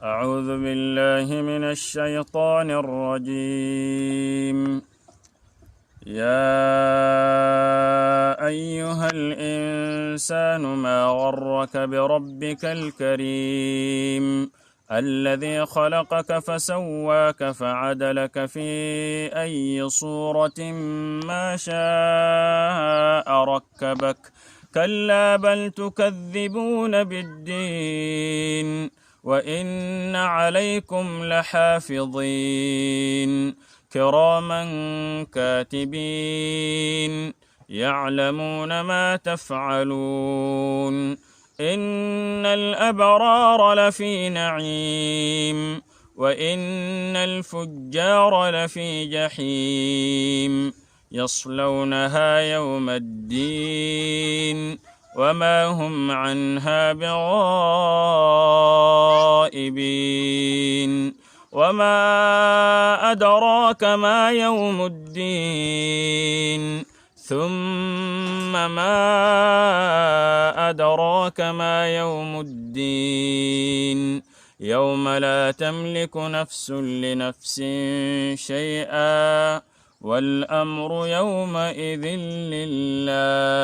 أعوذ بالله من الشيطان الرجيم. يا أيها الإنسان ما غرك بربك الكريم الذي خلقك فسواك فعدلك في أي صورة ما شاء ركبك كلا بل تكذبون بالدين وإن عليكم لحافظين كراما كاتبين يعلمون ما تفعلون إن الأبرار لفي نعيم وإن الفجار لفي جحيم يصلونها يوم الدين وما هم عنها بغائبين وما أدراك ما يوم الدين ثم ما أدراك ما يوم الدين يوم لا تملك نفس لنفس شيئا والأمر يومئذ لله.